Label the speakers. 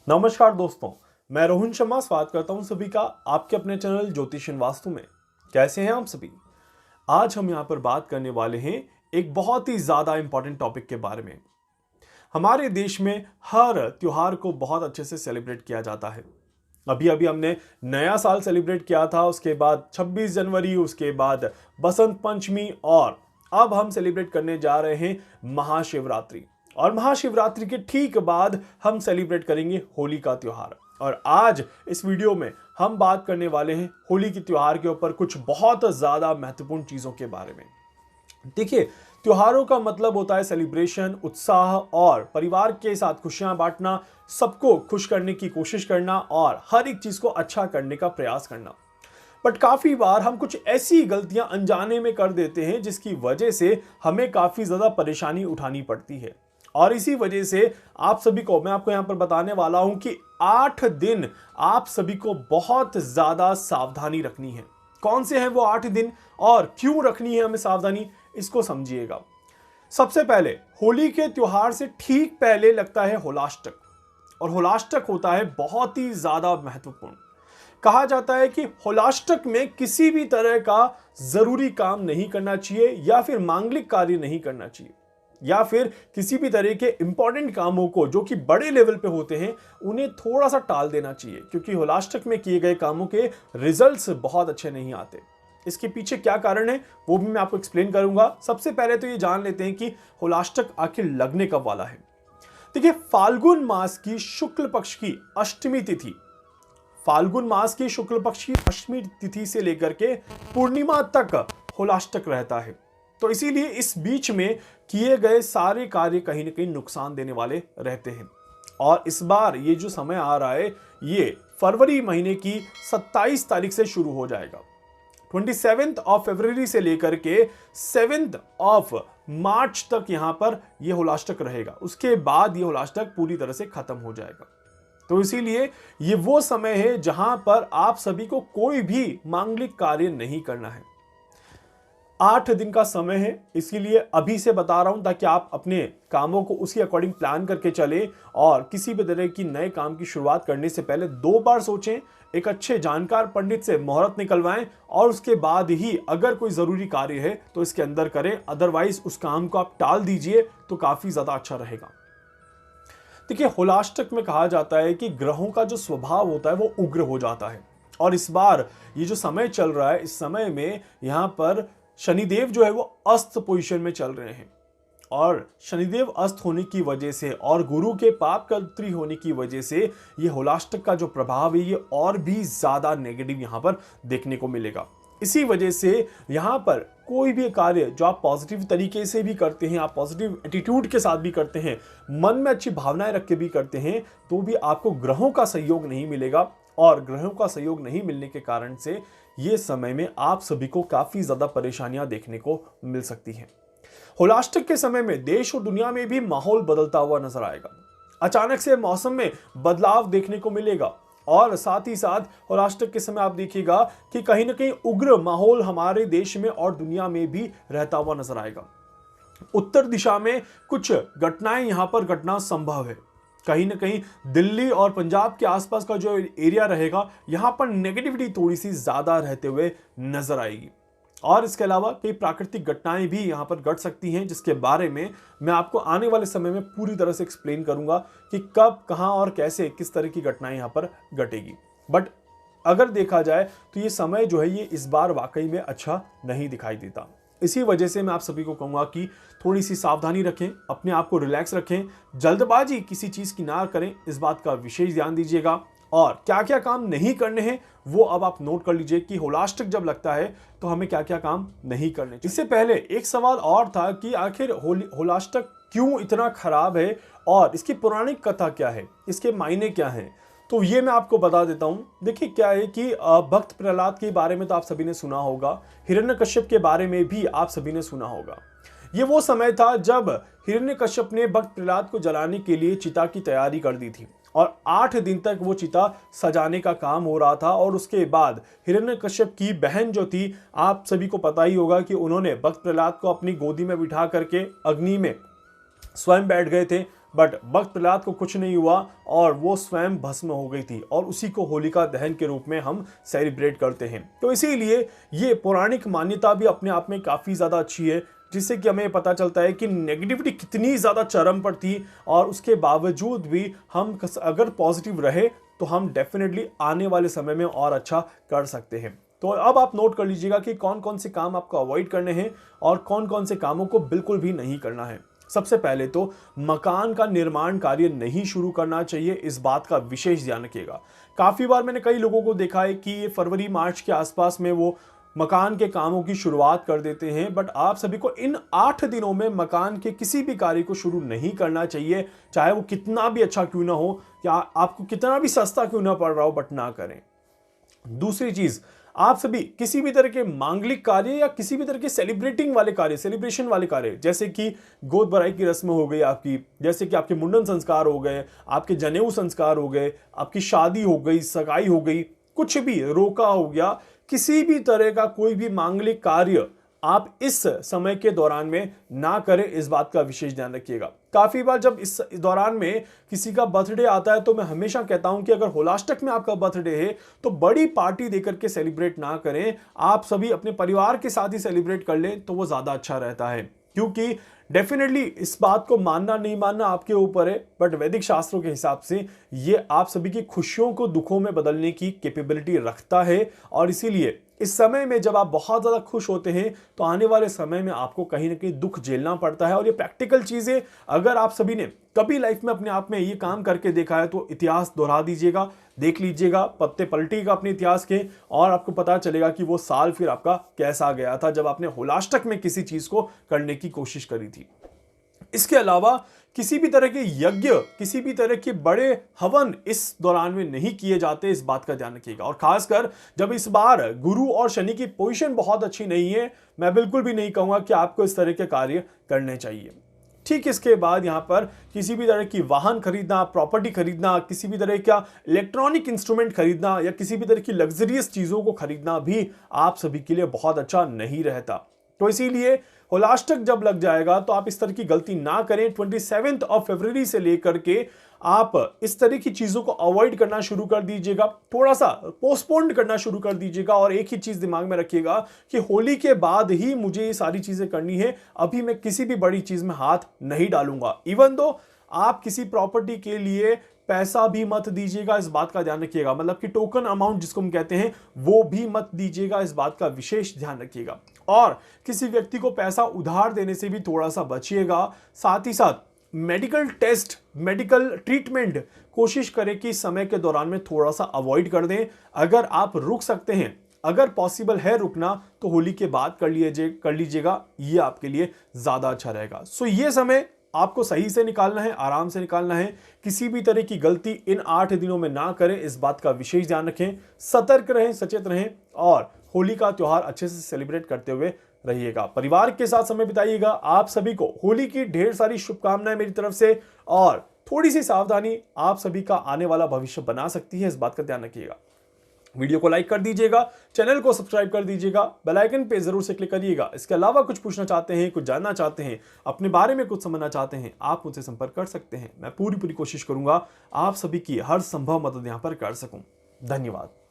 Speaker 1: नमस्कार दोस्तों, मैं रोहन शर्मा स्वागत करता हूं सभी का आपके अपने चैनल ज्योतिषन वास्तु में। कैसे हैं आप सभी? आज हम यहां पर बात करने वाले हैं एक बहुत ही ज़्यादा इंपॉर्टेंट टॉपिक के बारे में। हमारे देश में हर त्योहार को बहुत अच्छे से सेलिब्रेट किया जाता है। अभी अभी हमने नया साल सेलिब्रेट किया था, उसके बाद 26 जनवरी, उसके बाद बसंत पंचमी और अब हम सेलिब्रेट करने जा रहे हैं महाशिवरात्रि। और महाशिवरात्रि के ठीक बाद हम सेलिब्रेट करेंगे होली का त्योहार। और आज इस वीडियो में हम बात करने वाले हैं होली के त्योहार के ऊपर कुछ बहुत ज़्यादा महत्वपूर्ण चीज़ों के बारे में। देखिए, त्योहारों का मतलब होता है सेलिब्रेशन, उत्साह और परिवार के साथ खुशियां बांटना, सबको खुश करने की कोशिश करना और हर एक चीज को अच्छा करने का प्रयास करना। बट काफी बार हम कुछ ऐसी गलतियां अनजाने में कर देते हैं जिसकी वजह से हमें काफी ज्यादा परेशानी उठानी पड़ती है। और इसी वजह से आप सभी को मैं आपको यहां पर बताने वाला हूं कि 8 दिन आप सभी को बहुत ज्यादा सावधानी रखनी है। कौन से हैं वो 8 दिन और क्यों रखनी है हमें सावधानी, इसको समझिएगा। सबसे पहले, होली के त्योहार से ठीक पहले लगता है होलाष्टक। और होलाष्टक होता है बहुत ही ज्यादा महत्वपूर्ण। कहा जाता है कि होलाष्टक में किसी भी तरह का जरूरी काम नहीं करना चाहिए या फिर मांगलिक कार्य नहीं करना चाहिए या फिर किसी भी तरह के इंपॉर्टेंट कामों को जो कि बड़े लेवल पे होते हैं उन्हें थोड़ा सा टाल देना चाहिए, क्योंकि होलाष्टक में किए गए कामों के रिजल्ट्स बहुत अच्छे नहीं आते। इसके पीछे क्या कारण है वो भी मैं आपको एक्सप्लेन करूंगा। सबसे पहले तो ये जान लेते हैं कि होलाष्टक आखिर लगने कब वाला है। देखिए, फाल्गुन मास की शुक्ल पक्ष की अष्टमी तिथि, फाल्गुन मास की शुक्ल पक्ष की अष्टमी तिथि से लेकर के पूर्णिमा तक होलाष्टक रहता है। तो इसीलिए इस बीच में किए गए सारे कार्य कहीं ना कहीं नुकसान देने वाले रहते हैं। और इस बार ये जो समय आ रहा है ये फरवरी महीने की 27 तारीख से शुरू हो जाएगा। 27 ऑफ फरवरी से लेकर के 7 ऑफ मार्च तक यहां पर यह होलाष्टक रहेगा। उसके बाद यह होलाष्टक पूरी तरह से खत्म हो जाएगा। तो इसीलिए ये वो समय है जहां पर आप सभी को कोई भी मांगलिक कार्य नहीं करना है। 8 दिन का समय है, इसीलिए अभी से बता रहा हूं ताकि आप अपने कामों को उसी अकॉर्डिंग प्लान करके चले और किसी भी तरह की नए काम की शुरुआत करने से पहले 2 बार सोचें, एक अच्छे जानकार पंडित से मुहूर्त निकलवाएं और उसके बाद ही अगर कोई जरूरी कार्य है तो इसके अंदर करें। अदरवाइज उस काम को आप टाल दीजिए तो काफी ज्यादा अच्छा रहेगा। देखिए, होलाष्टक में कहा जाता है कि ग्रहों का जो स्वभाव होता है वो उग्र हो जाता है। और इस बार ये जो समय चल रहा है, इस समय में यहां पर शनिदेव जो है वो अस्त पोजीशन में चल रहे हैं। और शनिदेव अस्त होने की वजह से और गुरु के पाप कर्त्री होने की वजह से ये होलाष्टक का जो प्रभाव है ये और भी ज्यादा नेगेटिव यहां पर देखने को मिलेगा। इसी वजह से यहां पर कोई भी कार्य जो आप पॉजिटिव तरीके से भी करते हैं, आप पॉजिटिव एटीट्यूड के साथ भी करते हैं, मन में अच्छी भावनाएं रख के भी करते हैं, तो भी आपको ग्रहों का सहयोग नहीं मिलेगा। और ग्रहों का सहयोग नहीं मिलने के कारण से ये समय में आप सभी को काफी ज्यादा परेशानियां देखने को मिल सकती हैं। होलाष्टक के समय में देश और दुनिया में भी माहौल बदलता हुआ नजर आएगा। अचानक से मौसम में बदलाव देखने को मिलेगा और साथ ही साथ होलाष्टक के समय आप देखिएगा कि कहीं ना कहीं उग्र माहौल हमारे देश में और दुनिया में भी रहता हुआ नजर आएगा। उत्तर दिशा में कुछ घटनाएं यहां पर घटना संभव है। कहीं ना कहीं दिल्ली और पंजाब के आसपास का जो एरिया रहेगा यहां पर नेगेटिविटी थोड़ी सी ज्यादा रहते हुए नजर आएगी। और इसके अलावा कई प्राकृतिक घटनाएं भी यहां पर घट सकती हैं, जिसके बारे में मैं आपको आने वाले समय में पूरी तरह से एक्सप्लेन करूंगा कि कब, कहां और कैसे, किस तरह की घटनाएं यहां पर घटेगी। बट अगर देखा जाए तो ये समय जो है ये इस बार वाकई में अच्छा नहीं दिखाई देता। इसी वजह से मैं आप सभी को कहूंगा कि थोड़ी सी सावधानी रखें, अपने आप को रिलैक्स रखें, जल्दबाजी किसी चीज की ना करें, इस बात का विशेष ध्यान दीजिएगा। और क्या क्या काम नहीं करने हैं वो अब आप नोट कर लीजिए कि होलाष्टक जब लगता है तो हमें क्या क्या काम नहीं करने चाहिए। इससे पहले एक सवाल और था कि आखिर होलाष्टक क्यों इतना खराब है और इसकी पौराणिक कथा क्या है, इसके मायने क्या हैं। तो ये मैं आपको बता देता हूं। देखिए, क्या है कि भक्त प्रहलाद के बारे में तो आप सभी ने सुना होगा, हिरण्यकश्यप के बारे में भी आप सभी ने सुना होगा। ये वो समय था जब हिरण्यकश्यप ने भक्त प्रहलाद को जलाने के लिए चिता की तैयारी कर दी थी और 8 दिन तक वो चिता सजाने का काम हो रहा था। और उसके बाद हिरण्यकश्यप की बहन जो थी, आप सभी को पता ही होगा कि उन्होंने भक्त प्रहलाद को अपनी गोदी में बिठा करके अग्नि में स्वयं बैठ गए थे। बट भक्त प्रहलाद को कुछ नहीं हुआ और वो स्वयं भस्म हो गई थी और उसी को होलिका दहन के रूप में हम सेलिब्रेट करते हैं। तो इसीलिए ये पौराणिक मान्यता भी अपने आप में काफ़ी ज़्यादा अच्छी है, जिससे कि हमें पता चलता है कि नेगेटिविटी कितनी ज़्यादा चरम पर थी और उसके बावजूद भी हम अगर पॉजिटिव रहे तो हम डेफिनेटली आने वाले समय में और अच्छा कर सकते हैं। तो अब आप नोट कर लीजिएगा कि कौन कौन से काम आपको अवॉइड करने हैं और कौन कौन से कामों को बिल्कुल भी नहीं करना है। सबसे पहले तो मकान का निर्माण कार्य नहीं शुरू करना चाहिए, इस बात का विशेष ध्यान रखिएगा। काफ़ी बार मैंने कई लोगों को देखा है कि ये फरवरी मार्च के आसपास में वो मकान के कामों की शुरुआत कर देते हैं, बट आप सभी को इन 8 दिनों में मकान के किसी भी कार्य को शुरू नहीं करना चाहिए, चाहे वो कितना भी अच्छा क्यों ना हो या आपको कितना भी सस्ता क्यों ना पड़ रहा हो, बट ना करें। दूसरी चीज, आप सभी किसी भी तरह के मांगलिक कार्य या किसी भी तरह के सेलिब्रेशन वाले कार्य, जैसे कि गोद भराई की रस्म हो गई आपकी, जैसे कि आपके मुंडन संस्कार हो गए, आपके जनेऊ संस्कार हो गए, आपकी शादी हो गई, सगाई हो गई, कुछ भी रोका हो गया, किसी भी तरह का कोई भी मांगलिक कार्य आप इस समय के दौरान में ना करें, इस बात का विशेष ध्यान रखिएगा। काफी बार जब इस दौरान में किसी का बर्थडे आता है तो मैं हमेशा कहता हूं कि अगर होलाष्टक में आपका बर्थडे है तो बड़ी पार्टी देकर के सेलिब्रेट ना करें, आप सभी अपने परिवार के साथ ही सेलिब्रेट कर लें तो वो ज्यादा अच्छा रहता है। क्योंकि डेफिनेटली इस बात को मानना नहीं मानना आपके ऊपर है, बट वैदिक शास्त्रों के हिसाब से ये आप सभी की खुशियों को दुखों में बदलने की कैपेबिलिटी रखता है। और इसीलिए इस समय में जब आप बहुत ज़्यादा खुश होते हैं तो आने वाले समय में आपको कहीं ना कहीं दुख झेलना पड़ता है। और ये प्रैक्टिकल चीज़ें अगर आप सभी ने कभी लाइफ में अपने आप में ये काम करके देखा है तो इतिहास दोहरा दीजिएगा, देख लीजिएगा, पत्ते पलटिएगा अपने इतिहास के और आपको पता चलेगा कि वो साल फिर आपका कैसा गया था जब आपने होलाष्टक में किसी चीज़ को करने की कोशिश करी थी। इसके अलावा किसी भी तरह के यज्ञ, किसी भी तरह के बड़े हवन इस दौरान में नहीं किए जाते, इस बात का ध्यान रखिएगा। और खासकर जब इस बार गुरु और शनि की पोजीशन बहुत अच्छी नहीं है, मैं बिल्कुल भी नहीं कहूंगा कि आपको इस तरह के कार्य करने चाहिए। ठीक इसके बाद यहाँ पर किसी भी तरह की वाहन खरीदना, प्रॉपर्टी खरीदना, किसी भी तरह का इलेक्ट्रॉनिक इंस्ट्रूमेंट खरीदना या किसी भी तरह की लग्जरियस चीज़ों को खरीदना भी आप सभी के लिए बहुत अच्छा नहीं रहता। तो इसीलिए होलाष्टक जब लग जाएगा तो आप इस तरह की गलती ना करें। 27 फरवरी से लेकर के आप इस तरह की चीज़ों को अवॉइड करना शुरू कर दीजिएगा, थोड़ा सा पोस्टपोन करना शुरू कर दीजिएगा। और एक ही चीज़ दिमाग में रखिएगा कि होली के बाद ही मुझे ये सारी चीज़ें करनी है, अभी मैं किसी भी बड़ी चीज़ में हाथ नहीं डालूंगा। इवन दो आप किसी प्रॉपर्टी के लिए पैसा भी मत दीजिएगा, इस बात का ध्यान रखिएगा। मतलब कि टोकन अमाउंट जिसको हम कहते हैं वो भी मत दीजिएगा, इस बात का विशेष ध्यान रखिएगा। और किसी व्यक्ति को पैसा उधार देने से भी थोड़ा सा बचिएगा। साथ ही साथ मेडिकल टेस्ट, मेडिकल ट्रीटमेंट कोशिश करें कि समय के दौरान में थोड़ा सा अवॉइड कर दें। अगर आप रुक सकते हैं, अगर पॉसिबल है रुकना, तो होली के बाद कर लीजिएगा, ये आपके लिए ज़्यादा अच्छा रहेगा। सो ये समय आपको सही से निकालना है, आराम से निकालना है, किसी भी तरह की गलती इन 8 दिनों में ना करें, इस बात का विशेष ध्यान रखें, सतर्क रहें, सचेत रहें और होली का त्यौहार अच्छे से सेलिब्रेट करते हुए रहिएगा। परिवार के साथ समय बिताइएगा। आप सभी को होली की ढेर सारी शुभकामनाएं मेरी तरफ से, और थोड़ी सी सावधानी आप सभी का आने वाला भविष्य बना सकती है, इस बात का ध्यान रखिएगा। वीडियो को लाइक कर दीजिएगा, चैनल को सब्सक्राइब कर दीजिएगा, बेल आइकन पे जरूर से क्लिक करिएगा। इसके अलावा कुछ पूछना चाहते हैं, कुछ जानना चाहते हैं, अपने बारे में कुछ समझना चाहते हैं, आप मुझसे संपर्क कर सकते हैं। मैं पूरी कोशिश करूंगा आप सभी की हर संभव मदद यहां पर कर सकूं। धन्यवाद।